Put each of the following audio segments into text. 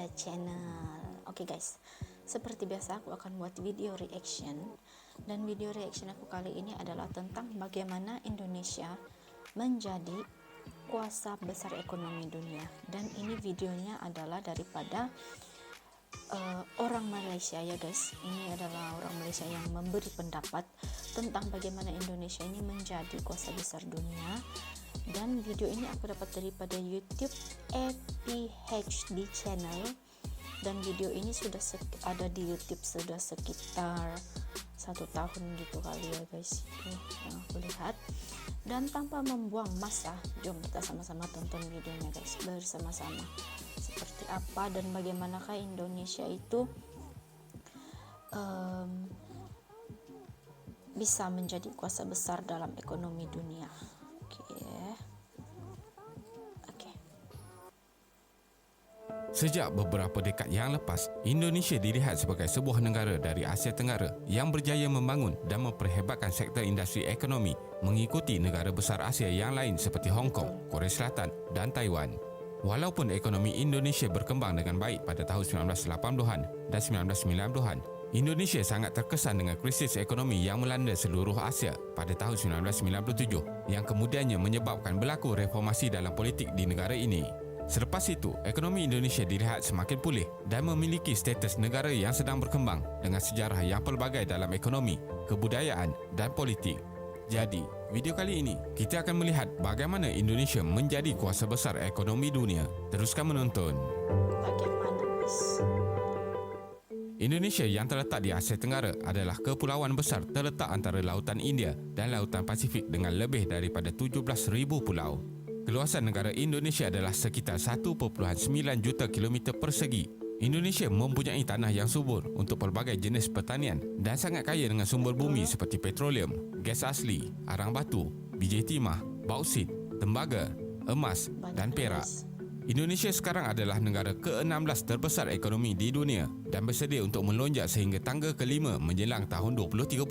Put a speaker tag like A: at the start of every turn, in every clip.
A: Indonesia Channel. Oke guys, seperti biasa aku akan buat video reaction, dan video reaction aku kali ini adalah tentang bagaimana Indonesia menjadi kuasa besar ekonomi dunia. Dan ini videonya adalah daripada orang Malaysia ya guys. Ini adalah orang Malaysia yang memberi pendapat tentang bagaimana Indonesia ini menjadi kuasa besar dunia. Dan video ini aku dapat daripada YouTube APHD Channel, dan video ini sudah ada di YouTube sudah sekitar 1 tahun gitu kali ya guys. Ini yang aku lihat. Dan tanpa membuang masa, jom kita sama-sama tonton videonya guys bersama-sama. Seperti apa dan bagaimanakah Indonesia itu bisa menjadi kuasa besar dalam ekonomi dunia.
B: Sejak beberapa dekad yang lepas, Indonesia dilihat sebagai sebuah negara dari Asia Tenggara yang berjaya membangun dan memperhebatkan sektor industri ekonomi mengikuti negara besar Asia yang lain seperti Hong Kong, Korea Selatan dan Taiwan. Walaupun ekonomi Indonesia berkembang dengan baik pada tahun 1980-an dan 1990-an, Indonesia sangat terkesan dengan krisis ekonomi yang melanda seluruh Asia pada tahun 1997 yang kemudiannya menyebabkan berlaku reformasi dalam politik di negara ini. Selepas itu, ekonomi Indonesia dilihat semakin pulih dan memiliki status negara yang sedang berkembang dengan sejarah yang pelbagai dalam ekonomi, kebudayaan dan politik. Jadi, video kali ini kita akan melihat bagaimana Indonesia menjadi kuasa besar ekonomi dunia. Teruskan menonton. Indonesia yang terletak di Asia Tenggara adalah kepulauan besar terletak antara Lautan India dan Lautan Pasifik dengan lebih daripada 17,000 pulau. Keluasan negara Indonesia adalah sekitar 1.9 juta kilometer persegi. Indonesia mempunyai tanah yang subur untuk pelbagai jenis pertanian dan sangat kaya dengan sumber bumi seperti petroleum, gas asli, arang batu, biji timah, bauksit, tembaga, emas dan perak. Indonesia sekarang adalah negara ke-16 terbesar ekonomi di dunia dan bersedia untuk melonjak sehingga tangga ke-5 menjelang tahun 2030.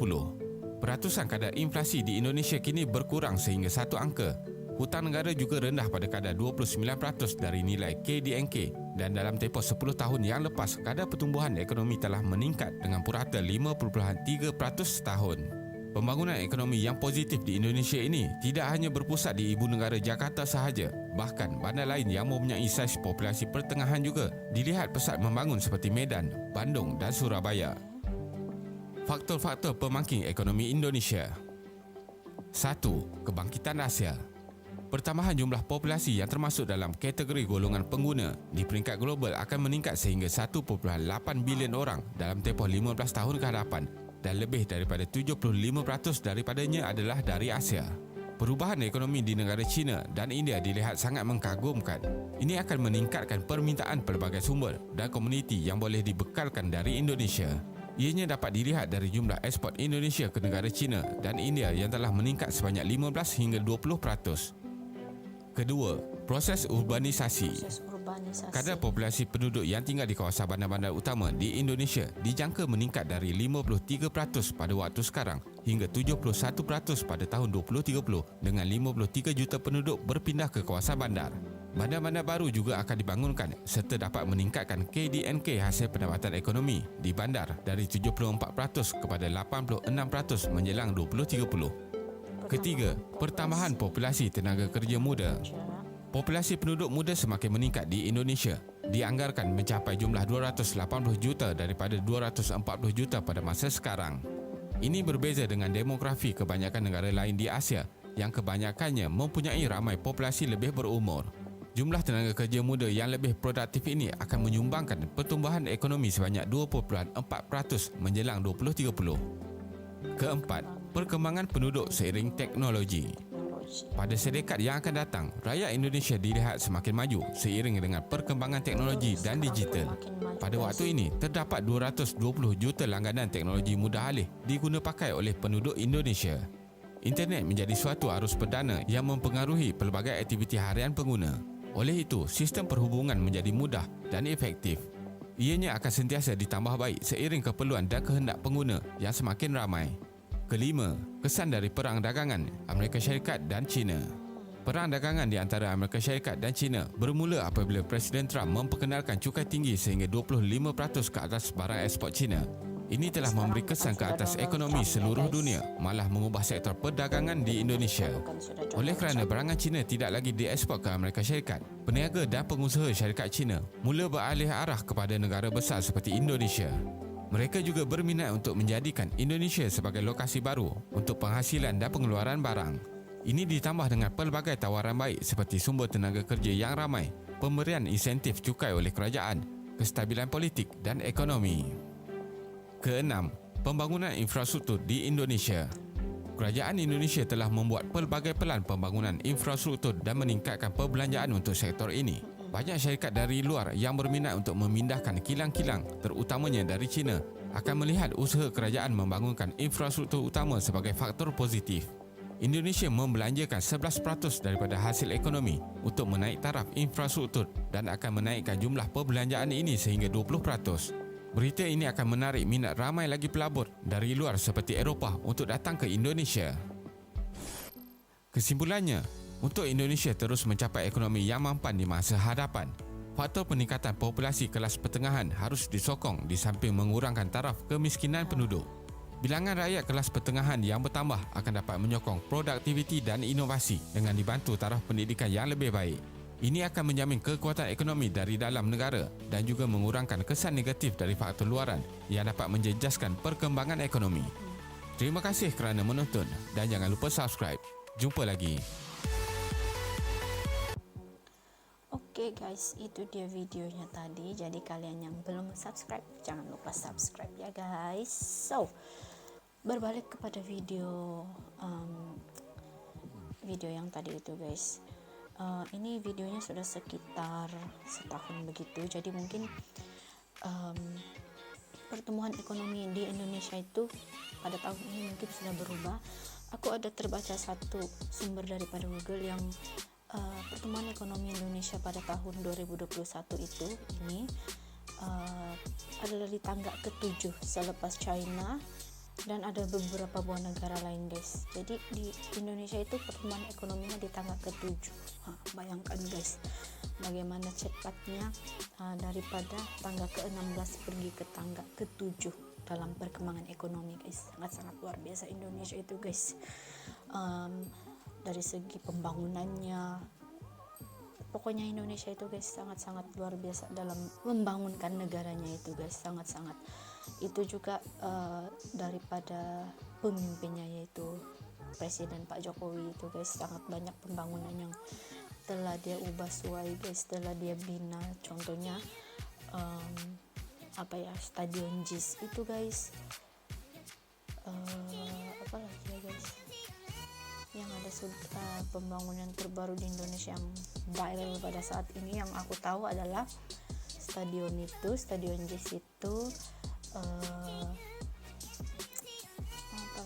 B: Peratusan kadar inflasi di Indonesia kini berkurang sehingga satu angka. Hutang negara juga rendah pada kadar 29% dari nilai KDNK, dan dalam tempoh 10 tahun yang lepas, kadar pertumbuhan ekonomi telah meningkat dengan purata 5.3% setahun. Pembangunan ekonomi yang positif di Indonesia ini tidak hanya berpusat di ibu negara Jakarta sahaja, bahkan bandar lain yang mempunyai saiz populasi pertengahan juga dilihat pesat membangun seperti Medan, Bandung dan Surabaya. Faktor-faktor pemangking ekonomi Indonesia. 1. Kebangkitan Asia. Pertambahan jumlah populasi yang termasuk dalam kategori golongan pengguna di peringkat global akan meningkat sehingga 1.8 bilion orang dalam tempoh 15 tahun ke hadapan, dan lebih daripada 75% daripadanya adalah dari Asia. Perubahan ekonomi di negara China dan India dilihat sangat mengagumkan. Ini akan meningkatkan permintaan pelbagai sumber dan komuniti yang boleh dibekalkan dari Indonesia. Ianya dapat dilihat dari jumlah ekspor Indonesia ke negara China dan India yang telah meningkat sebanyak 15 hingga 20%. Kedua, proses urbanisasi. Kadar populasi penduduk yang tinggal di kawasan bandar-bandar utama di Indonesia dijangka meningkat dari 53% pada waktu sekarang hingga 71% pada tahun 2030 dengan 53 juta penduduk berpindah ke kawasan bandar. Bandar-bandar baru juga akan dibangunkan serta dapat meningkatkan KDNK hasil pendapatan ekonomi di bandar dari 74% kepada 86% menjelang 2030. Ketiga, pertambahan populasi tenaga kerja muda. Populasi penduduk muda semakin meningkat di Indonesia. Dianggarkan mencapai jumlah 280 juta daripada 240 juta pada masa sekarang. Ini berbeza dengan demografi kebanyakan negara lain di Asia yang kebanyakannya mempunyai ramai populasi lebih berumur. Jumlah tenaga kerja muda yang lebih produktif ini akan menyumbangkan pertumbuhan ekonomi sebanyak 2.4% menjelang 2030. Keempat, perkembangan penduduk seiring teknologi. Pada sedekad yang akan datang, rakyat Indonesia dilihat semakin maju seiring dengan perkembangan teknologi dan digital. Pada waktu ini, terdapat 220 juta langganan teknologi mudah alih diguna pakai oleh penduduk Indonesia. Internet menjadi suatu arus perdana yang mempengaruhi pelbagai aktiviti harian pengguna. Oleh itu, sistem perhubungan menjadi mudah dan efektif. Ianya akan sentiasa ditambah baik seiring keperluan dan kehendak pengguna yang semakin ramai. Kelima, kesan dari perang dagangan Amerika Syarikat dan China. Perang dagangan di antara Amerika Syarikat dan China bermula apabila Presiden Trump memperkenalkan cukai tinggi sehingga 25% ke atas barang ekspor China. Ini telah memberi kesan ke atas ekonomi seluruh dunia, malah mengubah sektor perdagangan di Indonesia. Oleh kerana barangan China tidak lagi diekspor ke Amerika Syarikat, peniaga dan pengusaha syarikat China mula beralih arah kepada negara besar seperti Indonesia. Mereka juga berminat untuk menjadikan Indonesia sebagai lokasi baru untuk penghasilan dan pengeluaran barang. Ini ditambah dengan pelbagai tawaran baik seperti sumber tenaga kerja yang ramai, pemberian insentif cukai oleh kerajaan, kestabilan politik dan ekonomi. Keenam, pembangunan infrastruktur di Indonesia. Kerajaan Indonesia telah membuat pelbagai pelan pembangunan infrastruktur dan meningkatkan perbelanjaan untuk sektor ini. Banyak syarikat dari luar yang berminat untuk memindahkan kilang-kilang, terutamanya dari China, akan melihat usaha kerajaan membangunkan infrastruktur utama sebagai faktor positif. Indonesia membelanjakan 11% daripada hasil ekonomi untuk menaik taraf infrastruktur dan akan menaikkan jumlah perbelanjaan ini sehingga 20%. Berita ini akan menarik minat ramai lagi pelabur dari luar seperti Eropah untuk datang ke Indonesia. Kesimpulannya, untuk Indonesia terus mencapai ekonomi yang mampan di masa hadapan, faktor peningkatan populasi kelas pertengahan harus disokong di samping mengurangkan taraf kemiskinan penduduk. Bilangan rakyat kelas pertengahan yang bertambah akan dapat menyokong produktiviti dan inovasi dengan dibantu taraf pendidikan yang lebih baik. Ini akan menjamin kekuatan ekonomi dari dalam negara dan juga mengurangkan kesan negatif dari faktor luaran yang dapat menjejaskan perkembangan ekonomi. Terima kasih kerana menonton dan jangan lupa subscribe. Jumpa lagi.
A: Oke guys, itu dia videonya tadi. Jadi kalian yang belum subscribe, jangan lupa subscribe ya guys. So, berbalik kepada video yang tadi itu guys. Ini videonya sudah sekitar setahun begitu. Jadi mungkin pertumbuhan ekonomi di Indonesia itu pada tahun ini mungkin sudah berubah. Aku ada terbaca satu sumber daripada Google yang pertumbuhan ekonomi Indonesia pada tahun 2021 itu ini adalah di tangga ke-7 selepas China dan ada beberapa buah negara lain guys. Jadi di Indonesia itu pertumbuhan ekonominya di tangga ke-7. Bayangkan guys, bagaimana cepatnya daripada tangga ke-16 pergi ke tangga ke-7 dalam perkembangan ekonomi guys. Sangat-sangat luar biasa Indonesia itu guys. Dari segi pembangunannya, pokoknya Indonesia itu guys sangat-sangat luar biasa dalam membangunkan negaranya itu guys, sangat-sangat. Itu juga daripada pemimpinnya yaitu Presiden Pak Jokowi itu guys, sangat banyak pembangunan yang telah dia ubah suai guys, telah dia bina. Contohnya Stadion JIS itu guys, apa lagi ya guys, yang ada pembangunan terbaru di Indonesia yang viral pada saat ini yang aku tahu adalah Stadion JIS itu apa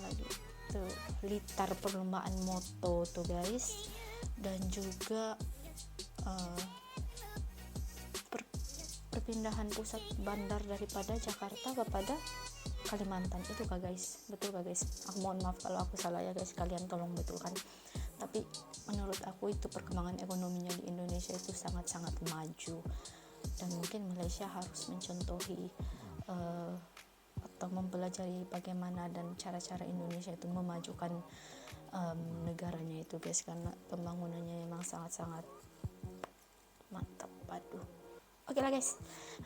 A: lagi tuh, Litar perlombaan moto tuh guys, dan juga perpindahan pusat bandar daripada Jakarta kepada Kalimantan itu kah guys, betul kah guys? Aku mohon maaf kalau aku salah ya guys, kalian tolong betulkan. Tapi menurut aku itu perkembangan ekonominya di Indonesia itu sangat-sangat maju, dan mungkin Malaysia harus mencontohi atau mempelajari bagaimana dan cara-cara Indonesia itu memajukan negaranya itu guys, karena pembangunannya memang sangat-sangat mantap. Aduh. Oke lah guys,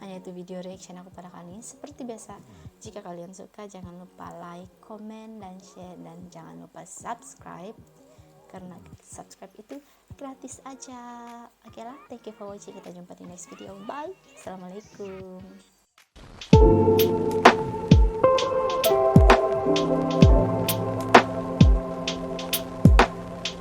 A: hanya itu video reaction aku pada kali ini. Seperti biasa, jika kalian suka jangan lupa like, komen, dan share, dan jangan lupa subscribe karena subscribe itu gratis aja. Oke lah, thank you for watching. Kita jumpa di next video. Bye. Assalamualaikum.